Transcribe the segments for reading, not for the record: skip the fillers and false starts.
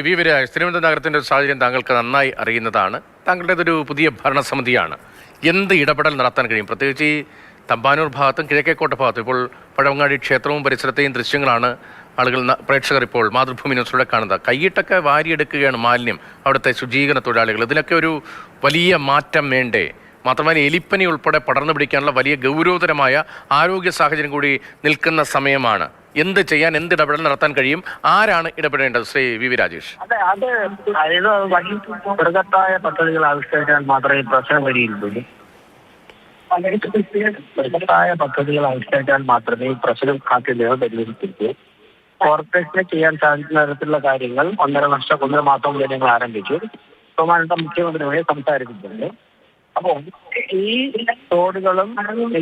V Viraj, Thiruvananthapuram നഗരത്തിൻ്റെ ഒരു സാഹചര്യം താങ്കൾക്ക് നന്നായി അറിയുന്നതാണ്. താങ്കളുടേതൊരു പുതിയ ഭരണസമിതിയാണ്. എന്ത് ഇടപെടൽ നടത്താൻ കഴിയും? പ്രത്യേകിച്ച് ഈ തമ്പാനൂർ ഭാഗത്തും കിഴക്കേക്കോട്ട ഭാഗത്തും ഇപ്പോൾ പഴവങ്ങാടി ക്ഷേത്രവും പരിസരത്തെയും ദൃശ്യങ്ങളാണ് ആളുകൾ, പ്രേക്ഷകർ ഇപ്പോൾ മാതൃഭൂമി ന്യൂസിലൂടെ കാണുന്നത്. കൈയിട്ടൊക്കെ വാരിയെടുക്കുകയാണ് മാലിന്യം അവിടുത്തെ ശുചീകരണ തൊഴിലാളികൾ. ഇതിനൊക്കെ ഒരു വലിയ മാറ്റം വേണ്ടേ? മാത്രമല്ല, എലിപ്പനി ഉൾപ്പെടെ പടർന്നു പിടിക്കാനുള്ള വലിയ ഗൗരവതരമായ ആരോഗ്യ സാഹചര്യം കൂടി നിൽക്കുന്ന സമയമാണ്. എന്ത് ചെയ്യാൻ, എന്ത് ഇടപെടൽ നടത്താൻ കഴിയും? ആരാണ് ഇടപെടേണ്ടത്? Shri V V Rajesh. ബൃഹത്തായ പദ്ധതികൾ ആവിഷ്കരിച്ചാൽ മാത്രമേ പ്രശ്നം പരിഹരിക്കുള്ളൂ. ബൃഹത്തായ പദ്ധതികൾ ആവിഷ്കരിച്ചാൽ മാത്രമേ ഈ പ്രശ്നം കാത്തില്ല പരിഹരിക്കൂ. കോർപ്പറേഷനെ ചെയ്യാൻ സാധിക്കുന്ന തരത്തിലുള്ള കാര്യങ്ങൾ 1.5 മാസം മുതൽ ഞങ്ങൾ ആരംഭിച്ചു. ബഹുമാനപ്പെട്ട മുഖ്യമന്ത്രിയുമായി സംസാരിച്ചിട്ടുണ്ട്. അപ്പോൾ ഈ റോഡുകളും ഈ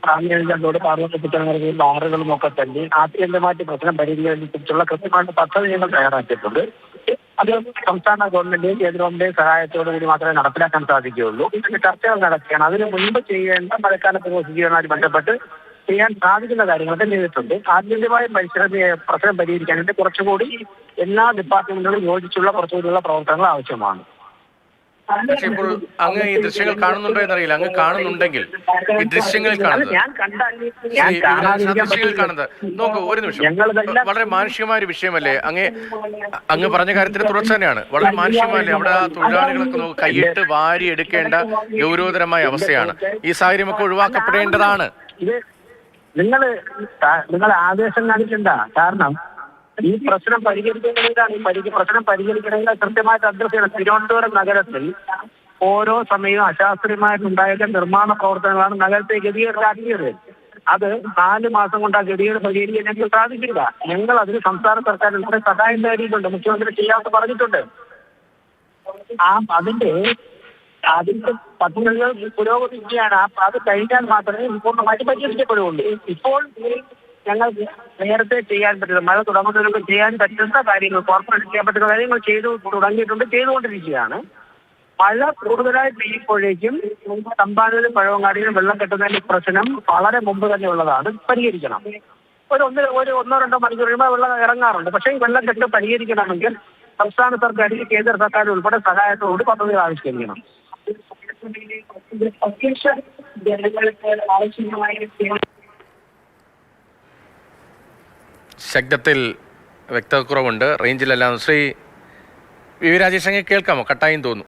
പ്രാഥമിക റോഡ്, പാർലമെന്റ് ആറുകളും ഒക്കെ തന്നെ ആത്യന്തമായിട്ട് പ്രശ്നം പരിഹരിക്കുന്നതിനെക്കുറിച്ചുള്ള കൃത്യമായിട്ട് പദ്ധതി ഞങ്ങൾ തയ്യാറാക്കിയിട്ടുണ്ട്. അത് സംസ്ഥാന ഗവൺമെന്റിന്റെയും കേന്ദ്ര ഗവൺമെന്റിന്റെയും സഹായത്തോടു കൂടി മാത്രമേ നടപ്പിലാക്കാൻ സാധിക്കുകയുള്ളൂ. ഇതിന്റെ ചർച്ചകൾ നടക്കുകയാണ്. അതിന് മുൻപ് ചെയ്യേണ്ട മഴക്കാലത്ത് ശുചീകരണവുമായി ബന്ധപ്പെട്ട് ചെയ്യാൻ സാധിക്കുന്ന കാര്യങ്ങളൊക്കെ ചെയ്തിട്ടുണ്ട്. ആത്യന്തികമായ പ്രശ്നം പരിഹരിക്കാനായിട്ട് കുറച്ചുകൂടി എല്ലാ ഡിപ്പാർട്ട്മെന്റുകളും യോജിച്ചുള്ള കുറച്ചുകൂടിയുള്ള പ്രവർത്തനങ്ങൾ ആവശ്യമാണ്. പക്ഷേ ഇപ്പോൾ അങ്ങ് ഈ ദൃശ്യങ്ങൾ കാണുന്നുണ്ടോ എന്നറിയില്ല. അങ്ങ് കാണുന്നുണ്ടെങ്കിൽ ഈ ദൃശ്യങ്ങളിൽ കാണുന്നത് നോക്കൂ, ഒരു നിമിഷം. വളരെ മാനുഷികമായ ഒരു വിഷയമല്ലേ? അങ്ങ് പറഞ്ഞ കാര്യത്തിന് തുടർച്ച തന്നെയാണ്. വളരെ മാനുഷികമല്ലേ? അവിടെ ആ തൊഴിലാളികളൊക്കെ നോക്കൂ, കൈയിട്ട് വാരി എടുക്കേണ്ട ഗൗരവതരമായ അവസ്ഥയാണ്. ഈ സാഹചര്യമൊക്കെ ഒഴിവാക്കപ്പെടേണ്ടതാണ്. നിങ്ങൾ ആവേശം കാണിക്കണ്ട. കാരണം ഈ പ്രശ്നം പരിഹരിക്കണമെങ്കിൽ കൃത്യമായിട്ട് അഡ്രസ് ചെയ്യണം. തിരുവനന്തപുരം നഗരത്തിൽ ഓരോ സമയവും അശാസ്ത്രീയമായിട്ടുണ്ടായ നിർമ്മാണ പ്രവർത്തനങ്ങളാണ് നഗരത്തെ ഗതികേടാക്കിയത്. അത് 4 മാസം കൊണ്ട് ആ ഗതികേട് പരിഹരിക്കാൻ ഞങ്ങൾക്ക് സാധിക്കില്ല. ഞങ്ങൾ അതിന് സംസ്ഥാന സർക്കാരിന്റെ സഹായം തേടിയിട്ടുണ്ട്. മുഖ്യമന്ത്രി ചെയ്യാമെന്ന് പറഞ്ഞിട്ടുണ്ട്. അതിന്റെ പദ്ധതികൾ പുരോഗമിക്കുകയാണ്. അത് കഴിഞ്ഞാൽ മാത്രമേ പൂർണ്ണമായിട്ട് പരിഹരിക്കപ്പെടുകയുള്ളൂ. ഇപ്പോൾ ഞങ്ങൾ നേരത്തെ ചെയ്യാൻ പറ്റുന്ന, മഴ തുടങ്ങുന്നതിനൊക്കെ ചെയ്യാൻ പറ്റുന്ന കാര്യങ്ങൾ, കോർപ്പറേഷൻ ചെയ്യാൻ പറ്റുന്ന കാര്യങ്ങൾ ചെയ്തു തുടങ്ങിയിട്ടുണ്ട്, ചെയ്തുകൊണ്ടിരിക്കുകയാണ്. മഴ കൂടുതലായി പെയ്യുമ്പോഴേക്കും തമ്പാനൂരും പഴവങ്ങാടിയിലും വെള്ളം കെട്ടുന്നതിന്റെ പ്രശ്നം വളരെ മുമ്പ് തന്നെ ഉള്ളതാണ്. പരിഹരിക്കണം. ഒരു 1-2 മണിക്കൂർ കഴിയുമ്പോൾ വെള്ളം ഇറങ്ങാറുണ്ട്. പക്ഷേ ഈ വെള്ളം കെട്ട് പരിഹരിക്കണമെങ്കിൽ സംസ്ഥാന സർക്കാരിന് കേന്ദ്ര സർക്കാർ ഉൾപ്പെടെ സഹായത്തോട് പദ്ധതികൾ ആവിഷ്കരിക്കണം. ശബ്ദത്തിൽ വ്യക്തതക്കുറവുണ്ട്, റേഞ്ചിലെല്ലാം. ശ്രീ വി വി രാജേഷ്, അങ്ങ് കേൾക്കാമോ? കട്ടായും തോന്നുന്നു.